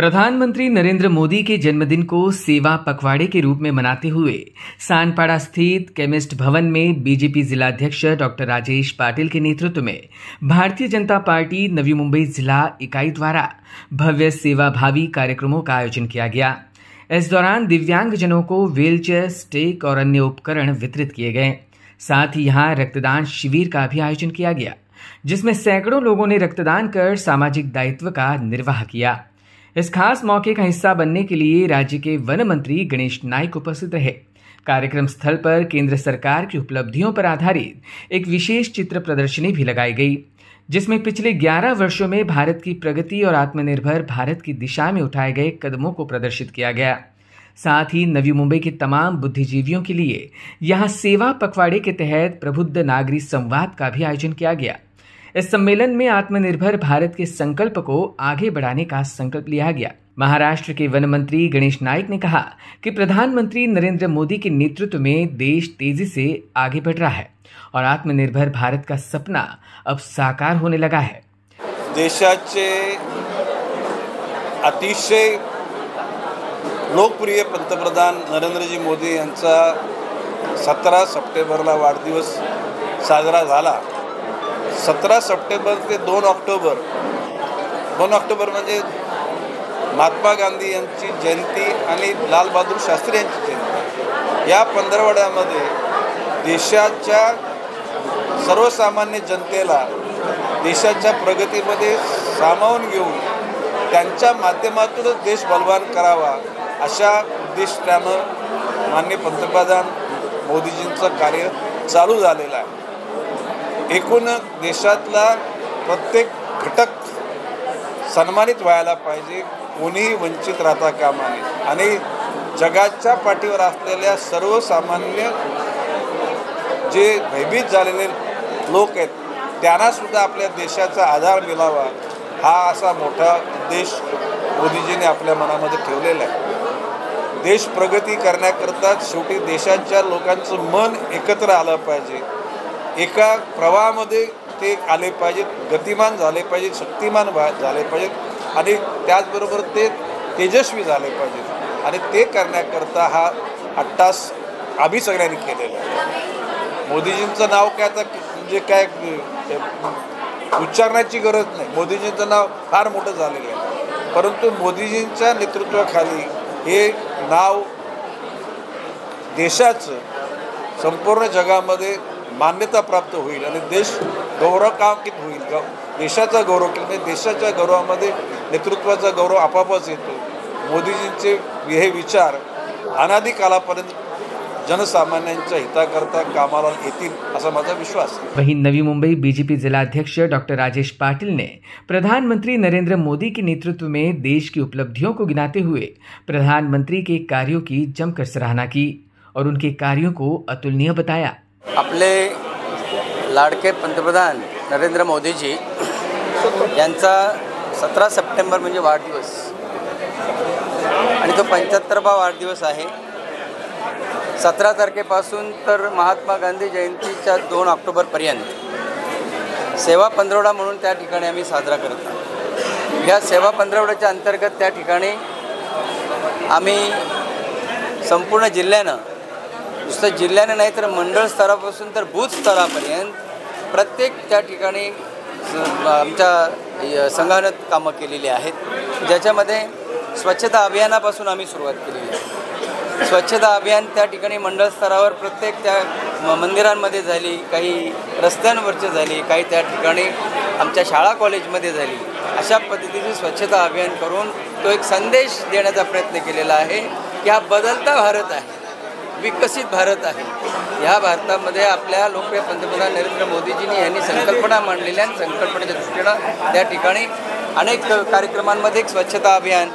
प्रधानमंत्री नरेंद्र मोदी के जन्मदिन को सेवा पखवाड़े के रूप में मनाते हुए सानपाड़ा स्थित केमिस्ट भवन में बीजेपी जिलाध्यक्ष डॉक्टर राजेश पाटिल के नेतृत्व में भारतीय जनता पार्टी नवी मुंबई जिला इकाई द्वारा भव्य सेवाभावी कार्यक्रमों का आयोजन किया गया। इस दौरान दिव्यांगजनों को व्हीलचेयर, स्टिक और अन्य उपकरण वितरित किए गए। साथ ही यहां रक्तदान शिविर का भी आयोजन किया गया, जिसमें सैकड़ों लोगों ने रक्तदान कर सामाजिक दायित्व का निर्वाह किया। इस खास मौके का हिस्सा बनने के लिए राज्य के वन मंत्री गणेश नाइक उपस्थित रहे। कार्यक्रम स्थल पर केंद्र सरकार की उपलब्धियों पर आधारित एक विशेष चित्र प्रदर्शनी भी लगाई गई, जिसमें पिछले 11 वर्षों में भारत की प्रगति और आत्मनिर्भर भारत की दिशा में उठाए गए कदमों को प्रदर्शित किया गया। साथ ही नवी मुंबई के तमाम बुद्धिजीवियों के लिए यहां सेवा पखवाड़े के तहत प्रबुद्ध नागरिक संवाद का भी आयोजन किया गया। इस सम्मेलन में आत्मनिर्भर भारत के संकल्प को आगे बढ़ाने का संकल्प लिया गया। महाराष्ट्र के वन मंत्री गणेश नाइक ने कहा कि प्रधानमंत्री नरेंद्र मोदी के नेतृत्व में देश तेजी से आगे बढ़ रहा है और आत्मनिर्भर भारत का सपना अब साकार होने लगा है। देशाचे अतिशय लोकप्रिय पंतप्रधान नरेंद्रजी मोदी यांचा 17 सप्टेंबरला वाढदिवस साजरा झाला। 17 सप्टेंबर ते 2 ऑक्टोबर म्हणजे महात्मा गांधी यांची जयंती आणि लाल बहादूर शास्त्री यांची जयंती। या पंधरवड्यामध्ये देशाच्या सर्वसामान्य जनतेला देशाच्या प्रगतीमध्ये सामावून घेऊन त्यांच्या माध्यमातूनच देश बलवान करावा अशा उद्दिष्टानं माननीय पंतप्रधान मोदीजींचं कार्य चालू झालेलं आहे। एकूण देशातला प्रत्येक घटक सन्मानित व्हायला पाहिजे, कोणीही वंचित राहता कामा नये आणि जगाच्या पाठीवर असलेल्या सर्वसामान्य जे भयभीत झालेले लोक आहेत त्यांना सुद्धा आपल्या देशाचा आधार मिळावा हा असा मोठा उद्देश मोदीजींनी आपल्या मनामध्ये ठेवलेला आहे। देश प्रगती करण्याकरता शेवटी देशाच्या लोकांचं मन एकत्र आलं पाहिजे, एका प्रवाहामध्ये ते आले पाहिजेत, गतिमान झाले पाहिजेत, शक्तिमान झाले पाहिजेत आणि त्याचबरोबर ते तेजस्वी झाले पाहिजेत आणि ते करण्याकरता हा अट्टास आम्ही सगळ्यांनी केलेला आहे। मोदीजींचं नाव काय आता म्हणजे काय उच्चारण्याची गरज नाही, मोदीजींचं नाव फार मोठं झालेलं आहे, परंतु मोदीजींच्या नेतृत्वाखाली हे नाव देशाचं संपूर्ण जगामध्ये मान्यता प्राप्त होईल आणि देश गौरवान्वित होईल। देशाचा गौरव केला म्हणजे देशाच्या गौरवामध्ये नेतृत्वाचा गौरव आपापच येतो। मोदीजींचे हे विचार अनादी कालापर्यंत जनसामान्यांच्या हिताकरता कामाला येतील असा माझा विश्वास है। वहीं नवी मुंबई बीजेपी जिलाध्यक्ष डॉक्टर राजेश पाटिल ने प्रधानमंत्री नरेंद्र मोदी के नेतृत्व में देश की उपलब्धियों को गिनाते हुए प्रधानमंत्री के कार्यों की जमकर सराहना की और उनके कार्यों को अतुलनीय बताया। आपले लाडके पंतप्रधान नरेंद्र मोदीजी यांचा 17 सप्टेंबर म्हणजे वाढदिवस आणि तो 75वा वाढदिवस आहे। 17 तारखेपासून तर महात्मा गांधी जयंतीच्या 2 ऑक्टोबरपर्यंत सेवा पंधरवडा म्हणून त्या ठिकाणी आम्ही साजरा करतो। या सेवा पंधरवड्याच्या अंतर्गत त्या ठिकाणी आम्ही संपूर्ण जिल्ह्यानं, नुसतं जिल्ह्याने नाही तर मंडळ स्तरापासून तर बूथ स्तरापर्यंत प्रत्येक त्या ठिकाणी आमच्या संघानं कामं केलेली आहेत, ज्याच्यामध्ये स्वच्छता अभियानापासून आम्ही सुरुवात केलेली आहे। स्वच्छता अभियान त्या ठिकाणी मंडळ स्तरावर प्रत्येक त्या मंदिरांमध्ये झाली, काही रस्त्यांवरची झाली, काही त्या ठिकाणी आमच्या शाळा कॉलेजमध्ये झाली। अशा पद्धतीचे स्वच्छता अभियान करून तो एक संदेश देण्याचा प्रयत्न केलेला आहे की हा बदलता भारत आहे, विकसित भारत आहे। या भारतामध्ये आपल्या लोकप्रिय पंतप्रधान नरेंद्र मोदीजींनी यांनी संकल्पना मांडलेल्या आणि संकल्पनेच्या दृष्टीनं त्या ठिकाणी अनेक कार्यक्रमांमध्ये एक स्वच्छता अभियान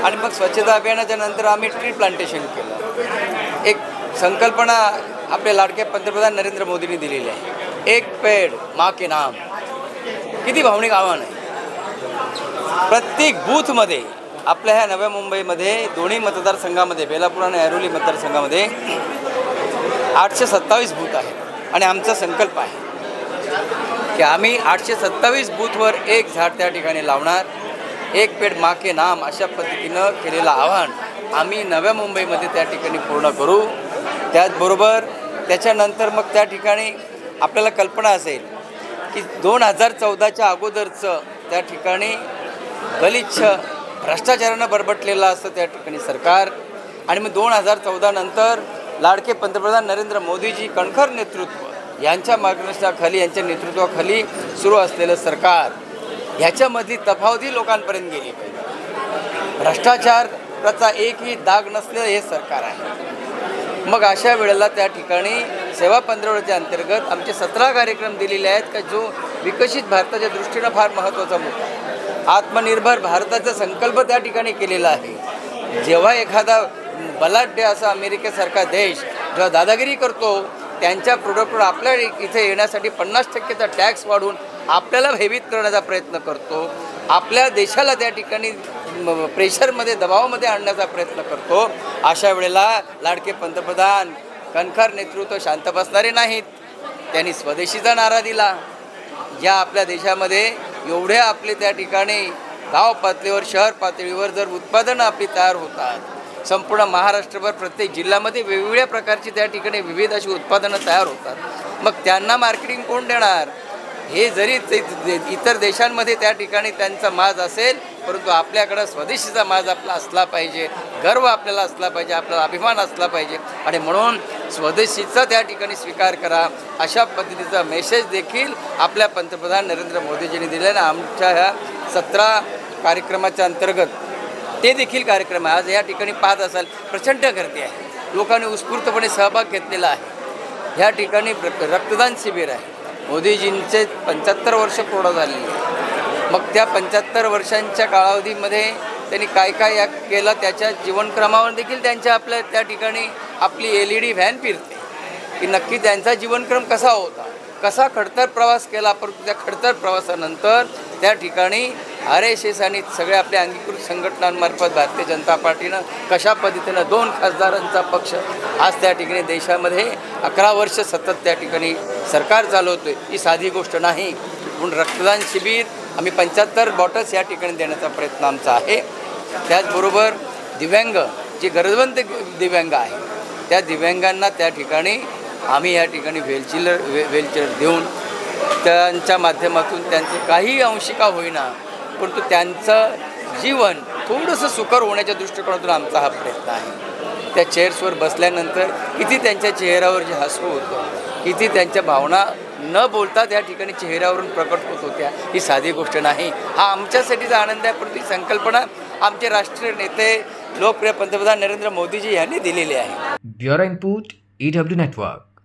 आणि मग स्वच्छता अभियानाच्या नंतर आम्ही ट्री प्लांटेशन केलं। एक संकल्पना आपले लाडके पंतप्रधान नरेंद्र मोदींनी दिलेली आहे, एक पेड़ माँ के नाम। किती भावनिक आव्हान आहे। प्रत्येक बूथमध्ये आपल्या ह्या नव्या मुंबईमध्ये दोन्ही मतदारसंघामध्ये बेलापूर आणि ऐरोली मतदारसंघामध्ये 827 बूथ आहेत आणि आमचा संकल्प आहे की आम्ही 827 बूथवर एक झाड त्या ठिकाणी लावणार एक पेड माँ के नाम अशा पद्धतीनं केलेलं आवाहन आम्ही नव्या मुंबईमध्ये त्या ठिकाणी पूर्ण करू. त्याचबरोबर त्याच्यानंतर मग त्या ठिकाणी आपल्याला कल्पना असेल की 2014च्या अगोदरचं त्या ठिकाणी गलिच्छ भ्रष्टाचारानं बरबटलेलं असतं त्या ठिकाणी सरकार, आणि मग 2014 नंतर लाडके पंतप्रधान नरेंद्र मोदीजी कणखर नेतृत्व यांच्या मार्गदर्शनाखाली, यांच्या नेतृत्वाखाली सुरू असलेलं सरकार, ह्याच्यामधली तफावती लोकांपर्यंत गेली पाहिजे. भ्रष्टाचाराचा एकही दाग नसलेलं हे सरकार आहे. मग अशा वेळेला त्या ठिकाणी सेवा पंधरवड्याच्या अंतर्गत आमचे 17 कार्यक्रम दिलेले आहेत का जो विकसित भारताच्या दृष्टीनं फार महत्त्वाचा मुद्दा आहे. आत्मनिर्भर भारताचा संकल्प त्या ठिकाणी केलेला आहे. जेव्हा एखादा बलाढ्य असा अमेरिकेसारखा देश जेव्हा दादागिरी करतो, त्यांच्या प्रोडक्टवर आपल्या इथे येण्यासाठी 50%चा टॅक्स वाढवून आपल्याला भयभीत करण्याचा प्रयत्न करतो, आपल्या देशाला त्या ठिकाणी प्रेशरमध्ये, दबावामध्ये आणण्याचा प्रयत्न करतो, अशा वेळेला लाडके पंतप्रधान कणखर नेतृत्व शांत बसणारे नाहीत. त्यांनी स्वदेशीचा नारा दिला. ज्या आपल्या देशामध्ये एवढे आपले त्या ठिकाणी गाव पातळीवर, शहर पातळीवर जर उत्पादनं आपली तयार होतात, संपूर्ण महाराष्ट्रभर प्रत्येक जिल्ह्यामध्ये वेगवेगळ्या प्रकारची त्या ठिकाणी विविध अशी उत्पादनं तयार होतात, मग त्यांना मार्केटिंग कोण देणार? हे जरी इतर देशांमध्ये त्या ठिकाणी त्यांचा माज असेल, परंतु आपल्याकडं स्वदेशीचा माज आपला असला पाहिजे, गर्व आपल्याला असला पाहिजे, आपला अभिमान असला पाहिजे, आणि म्हणून स्वदेशीचा त्या ठिकाणी स्वीकार करा अशा पद्धतीचा मेसेज देखील आपल्या पंतप्रधान नरेंद्र मोदीजींनी दिला. आमच्या ह्या 17 कार्यक्रमाच्या अंतर्गत ते देखील कार्यक्रम आहे. आज या ठिकाणी पाहत असाल प्रचंड गर्दी आहे, लोकांनी उत्स्फूर्तपणे सहभाग घेतलेला आहे. ह्या ठिकाणी रक्तदान शिबिर आहे. मोदीजींचे 75 वर्ष पूर्ण झालेली आहे. मग त्या 75 वर्षांच्या कालावधीमध्ये त्यांनी काय काय केलं, त्याच्या जीवनक्रमावर देखील त्यांच्या आपल्या त्या ठिकाणी आपली LED व्हॅन फिरते की नक्की त्यांचा जीवनक्रम कसा होता, कसा खडतर प्रवास केला, परंतु त्या खडतर प्रवासानंतर त्या ठिकाणी RSS आणि सगळ्या आपल्या अंगीकृत संघटनांमार्फत भारतीय जनता पार्टीनं कशा पद्धतीनं 2 खासदारांचा पक्ष आज त्या ठिकाणी देशामध्ये 11 वर्ष सतत त्या ठिकाणी सरकार चालवतो आहे, ही साधी गोष्ट नाही. म्हणून रक्तदान शिबिर आम्ही 75 बॉटल्स या ठिकाणी देण्याचा प्रयत्न आमचा आहे. त्याचबरोबर दिव्यांग, जे गरजवंत दिव्यांग आहे, त्या दिव्यांगांना त्या ठिकाणी आम्ही या ठिकाणी व्हीलचेअर देऊन त्यांच्या माध्यमातून त्यांचं काही अंशिका होईना, परंतु त्यांचं जीवन थोडंसं सुकर होण्याच्या दृष्टिकोनातून आमचा हा प्रयत्न आहे. त्या चेअर्सवर बसल्यानंतर किती त्यांच्या चेहऱ्यावर जे हसू होतं, किती त्यांच्या भावना न बोलता त्या ठिकाणी चेहऱ्यावरून प्रकट होत होत्या, ही साधी गोष्ट नाही. हा आमच्यासाठीचा आनंद आहे, परंतु ही संकल्पना आमचे राष्ट्रीय नेते लोकप्रिय पंतप्रधान नरेंद्र मोदीजी यांनी दिलेली आहे. Bureau input EW network.